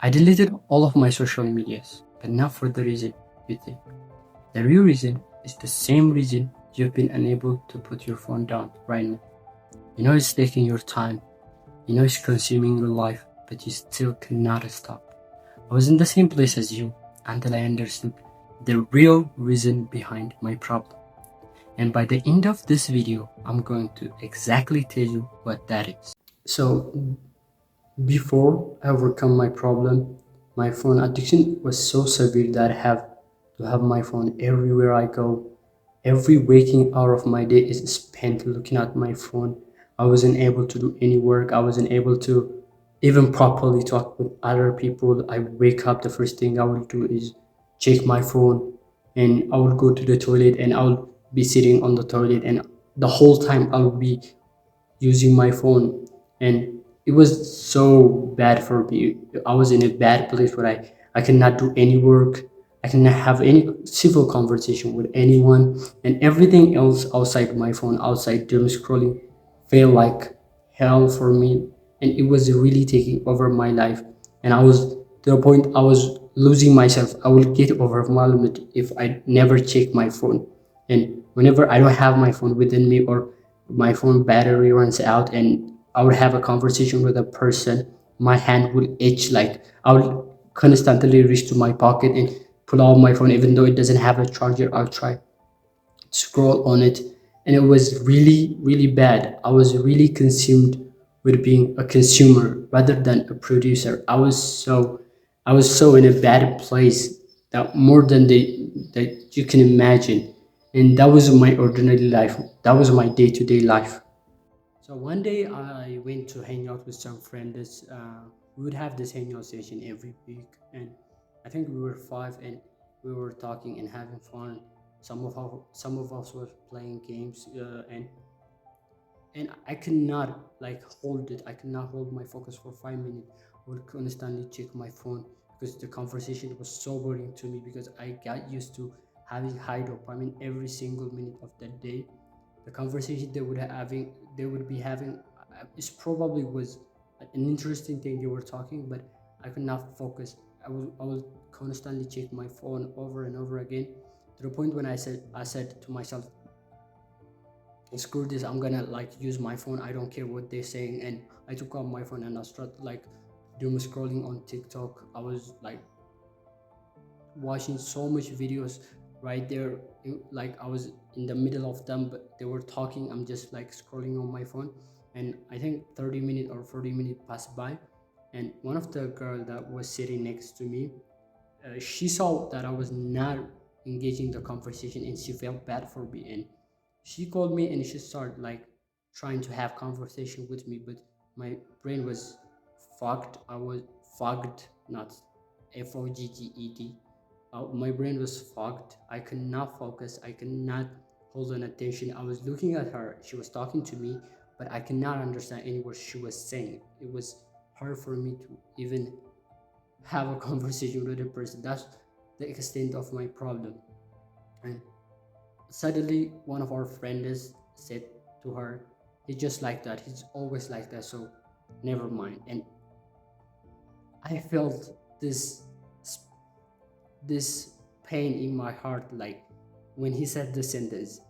I deleted all of my social medias, but not for the reason you think. The real reason is the same reason you've been unable to put your phone down right now. You know it's taking your time, you know it's consuming your life, but you still cannot stop. I was in the same place as you until I understood the real reason behind my problem. And by the end of this video, I'm going to exactly tell you what that is. So, before I overcome my problem, my phone addiction was so severe that I have to have my phone everywhere I go. Every waking hour of my day is spent looking at my phone. I wasn't able to do any work. I wasn't able to even properly talk with other people. I wake up, the first thing I will do is check my phone, and I will go to the toilet and I'll be sitting on the toilet, and the whole time I'll be using my phone. And it was so bad for me. I was in a bad place where I cannot do any work. I cannot have any civil conversation with anyone, and everything else outside my phone, outside doom scrolling, felt like hell for me. And it was really taking over my life. And I was to the point I was losing myself. I will get overwhelmed if I never check my phone. And whenever I don't have my phone within me, or my phone battery runs out and I would have a conversation with a person, my hand would itch, like I would constantly reach to my pocket and pull out my phone even though it doesn't have a charger. I'll try to scroll on it, and it was really, really bad. I was really consumed with being a consumer rather than a producer. I was so in a bad place, that more than that you can imagine. And that was my ordinary life. That was my day-to-day life. So one day I went to hang out with some friends. We would have this hangout session every week, and I think we were five, and we were talking and having fun. Some of us were playing games, and I cannot like hold it. I cannot hold my focus for 5 minutes. I would constantly check my phone because the conversation was so boring to me, because I got used to having high dopamine every single minute of the day. The conversation they would be having is probably was an interesting thing they were talking, but I could not focus. I will constantly check my phone over and over again, to the point when I said to myself, screw this, I'm gonna like use my phone, I don't care what they're saying. And I took out my phone and I started like doom scrolling on TikTok. I was like watching so much videos right there, like I was in the middle of them, but they were talking, I'm just like scrolling on my phone. And I think 30 minutes or 40 minutes passed by, and one of the girl that was sitting next to me, she saw that I was not engaging the conversation, and she felt bad for me, and she called me and she started like trying to have conversation with me, but my brain was fogged. I was fogged, not fogged. My brain was fogged. I could not focus. I could not hold on attention. I was looking at her. She was talking to me, but I could not understand any word she was saying. It was hard for me to even have a conversation with a person. That's the extent of my problem. And suddenly, one of our friends said to her, "He's just like that. He's always like that. So, never mind." And I felt this pain in my heart, like when he said the sentence.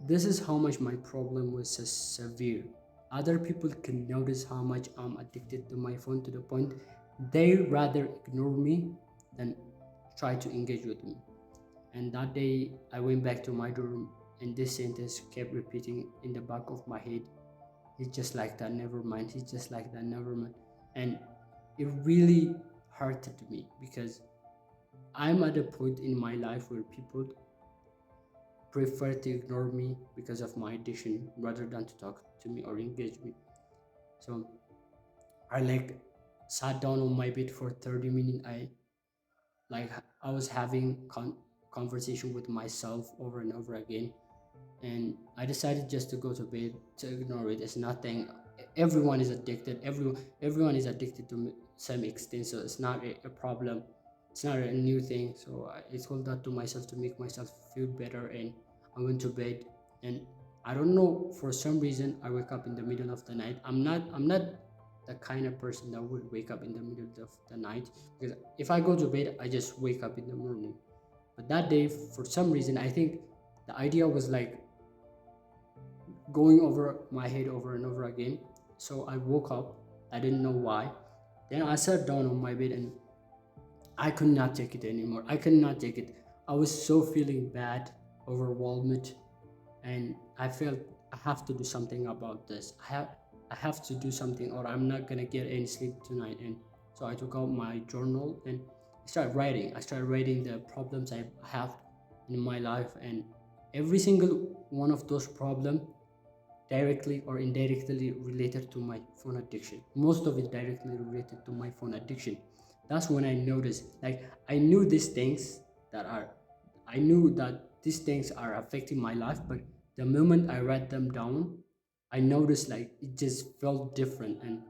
This is how much my problem was so severe. Other people can notice how much I'm addicted to my phone, to the point they rather ignore me than try to engage with me. And that day I went back to my dorm, and this sentence kept repeating in the back of my head. He's just like that, never mind. He's just like that, never mind. And it really hurted me, because I'm at a point in my life where people prefer to ignore me because of my addiction rather than to talk to me or engage me. So I like sat down on my bed for 30 minutes. I was having conversation with myself over and over again, and I decided just to go to bed, to ignore it. It's nothing. Everyone is addicted. Everyone is addicted to some extent, so it's not a problem. It's not a new thing. So I told that to myself to make myself feel better, and I went to bed. And I don't know, for some reason I wake up in the middle of the night. I'm not the kind of person that would wake up in the middle of the night, because if I go to bed, I just wake up in the morning. But that day, for some reason, I think the idea was like going over my head over and over again. So I woke up. I didn't know why. Then I sat down on my bed and I could not take it anymore. I could not take it. I was so feeling bad, overwhelmed, and I felt I have to do something about this. I have to do something, or I'm not gonna get any sleep tonight. And so I took out my journal and I started writing. I started writing the problems I have in my life, and every single one of those problems directly or indirectly related to my phone addiction. Most of it directly related to my phone addiction. That's when I noticed, like, I knew that these things are affecting my life, but the moment I write them down, I noticed like it just felt different. And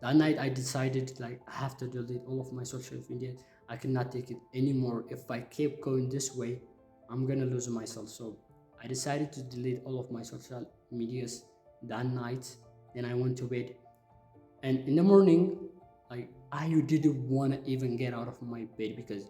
that night I decided like I have to delete all of my social media. I cannot take it anymore. If I keep going this way, I'm gonna lose myself. So I decided to delete all of my social medias that night. Then I went to bed. And in the morning, like I didn't wanna even get out of my bed, because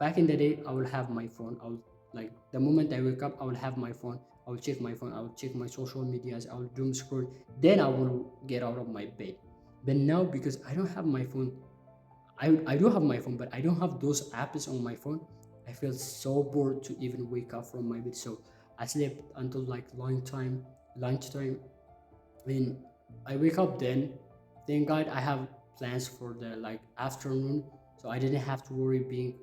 back in the day, I will have my phone. I will, like, the moment I wake up, I will have my phone. I will check my phone. I will check my social medias. I will doom scroll. Then I will get out of my bed. But now, because I don't have my phone, I do have my phone, but I don't have those apps on my phone. I feel so bored to even wake up from my bed. So I slept until like lunchtime, and I wake up then. Thank God I have plans for the like afternoon, so I didn't have to worry being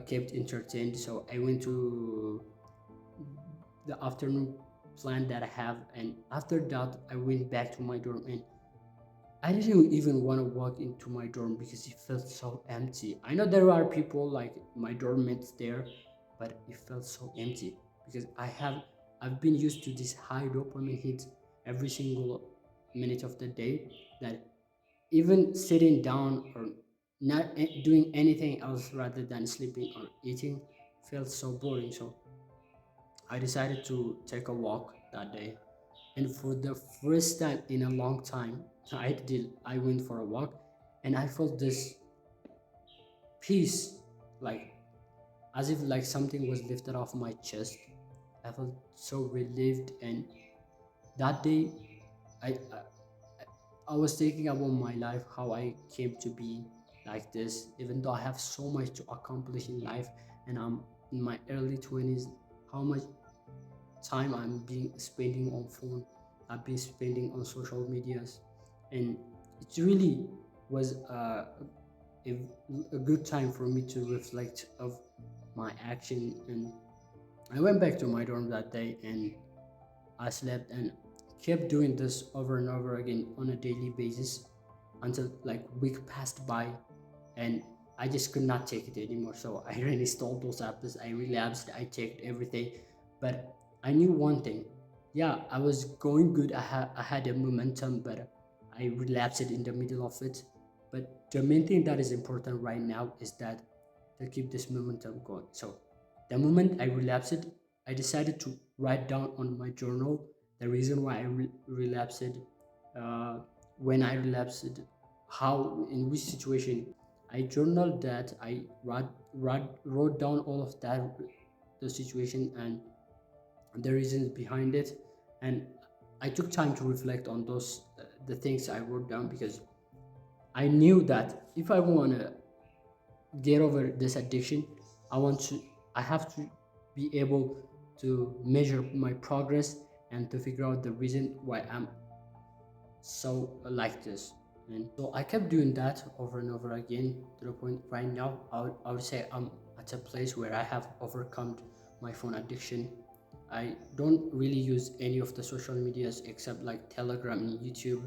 kept entertained. So I went to the afternoon plan that I have, and after that I went back to my dorm, and I didn't even want to walk into my dorm because it felt so empty. I know there are people like my dorm mates there, but it felt so empty because I've been used to this high dopamine hit every single minute of the day, that even sitting down or not doing anything else rather than sleeping or eating felt so boring. So I decided to take a walk that day, and for the first time in a long time, I went for a walk, and I felt this peace, like as if like something was lifted off my chest. I felt so relieved. And that day I I was thinking about my life, how I came to be like this, even though I have so much to accomplish in life and I'm in my early 20s, how much time I'm being spending on phone, I've been spending on social medias. And it really was a good time for me to reflect of my action. And I went back to my dorm that day and I slept and kept doing this over and over again on a daily basis until like week passed by, and I just could not take it anymore. So I reinstalled those apps. I relapsed. I checked everything, but I knew one thing. Yeah, I was going good. I had a momentum, but I relapsed in the middle of it. But the main thing that is important right now is that to keep this momentum going. So the moment I relapsed, I decided to write down on my journal the reason why I relapsed, uh, when I relapsed, how, in which situation. I journaled that. I wrote down all of that, the situation and the reasons behind it. And I took time to reflect on those, the things I wrote down, because I knew that if I want to get over this addiction, I want to I have to be able to measure my progress and to figure out the reason why I'm so like this. And so I kept doing that over and over again, to the point right now I would say I'm at a place where I have overcome my phone addiction. I don't really use any of the social medias except like Telegram and YouTube.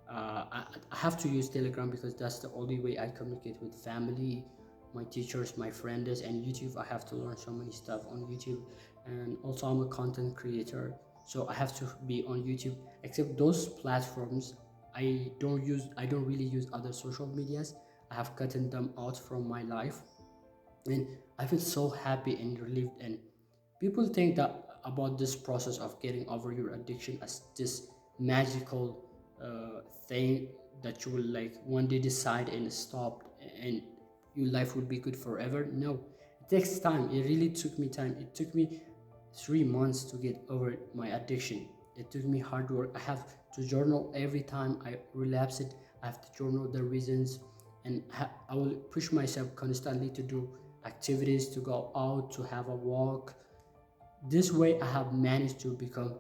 I have to use Telegram because that's the only way I communicate with family, my teachers, my friends. And YouTube, I have to learn so many stuff on YouTube. And also I'm a content creator, so I have to be on YouTube. Except those platforms, I don't really use other social medias. I have gotten them out from my life, and I feel so happy and relieved. And people think that about this process of getting over your addiction as this magical thing that you will like one day decide and stop and your life would be good forever. No, it takes time. It really took me time. It took me 3 months to get over my addiction. It took me hard work. I have to journal every time I relapse it. I have to journal the reasons, and I will push myself constantly to do activities, to go out, to have a walk. This way I have managed to become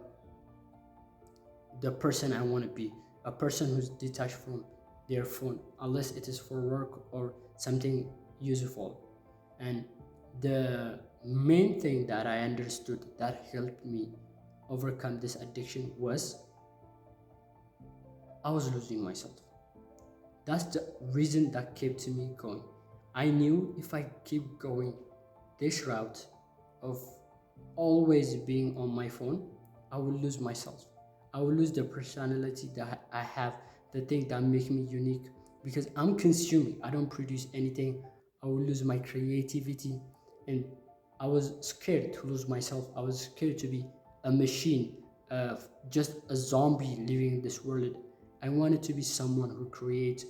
the person I want to be, a person who's detached from their phone, unless it is for work or something useful. And the main thing that I understood that helped me overcome this addiction was I was losing myself. That's the reason that kept me going. I knew if I keep going this route of always being on my phone, I will lose myself. I will lose the personality that I have, the thing that make me unique, because I'm consuming. I don't produce anything. I will lose my creativity, and I was scared to lose myself. I was scared to be a machine, just a zombie living in this world. I wanted to be someone who creates,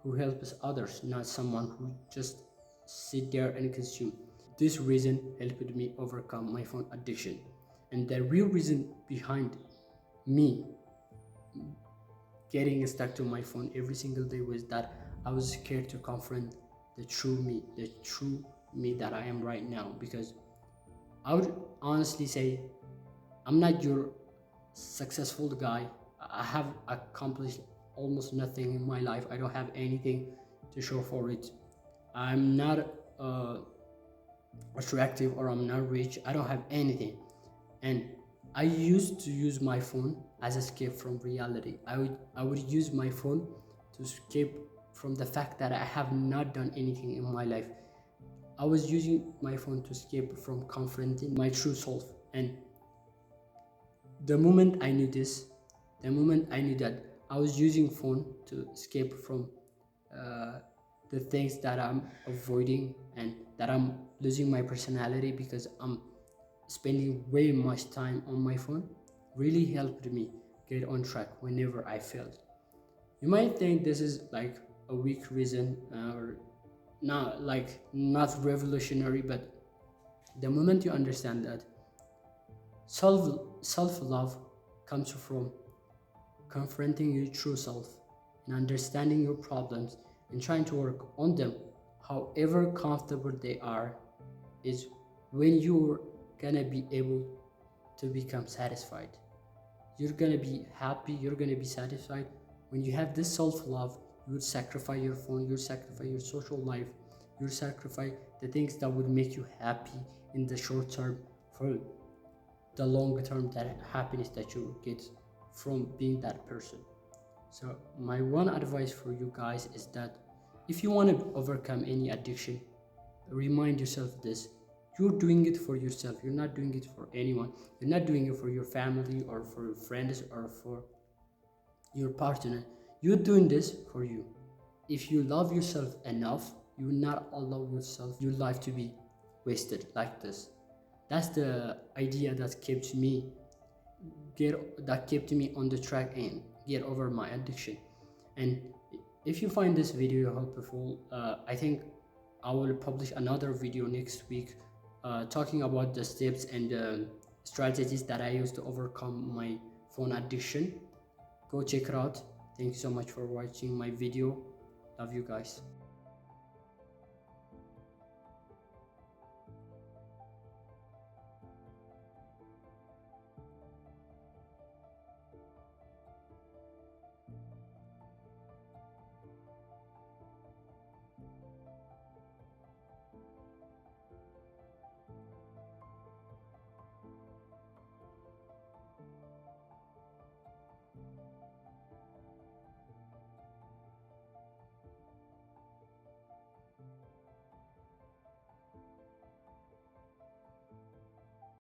who helps others, not someone who just sit there and consume. This reason helped me overcome my phone addiction. And the real reason behind me getting stuck to my phone every single day was that I was scared to confront the true me that I am right now. Because I would honestly say I'm not your successful guy. I have accomplished almost nothing in my life. I don't have anything to show for it. I'm not attractive, or I'm not rich. I don't have anything. And I used to use my phone as escape from reality. I would use my phone to escape from the fact that I have not done anything in my life. I was using my phone to escape from confronting my true self. And the moment I knew this, the moment I knew that I was using phone to escape from uh, the things that I'm avoiding, and that I'm losing my personality because I'm spending way much time on my phone, really helped me get on track whenever I failed. You might think this is like a weak reason, or not revolutionary, but the moment you understand that self love comes from confronting your true self and understanding your problems and trying to work on them, however comfortable they are, is when you're gonna be able to become satisfied. You're gonna be happy, you're gonna be satisfied. When you have this self-love, you would sacrifice your phone, you sacrifice your social life, you sacrifice the things that would make you happy in the short term for the long term that happiness that you get from being that person. So my one advice for you guys is that if you want to overcome any addiction, remind yourself this: you're doing it for yourself. You're not doing it for anyone. You're not doing it for your family or for your friends or for your partner. You're doing this for you. If you love yourself enough, you will not allow yourself your life to be wasted like this. That's the idea that kept me on the track and get over my addiction. And if you find this video helpful, I think I will publish another video next week talking about the steps and strategies that I use to overcome my phone addiction. Go check it out. Thank you so much for watching my video. Love you guys.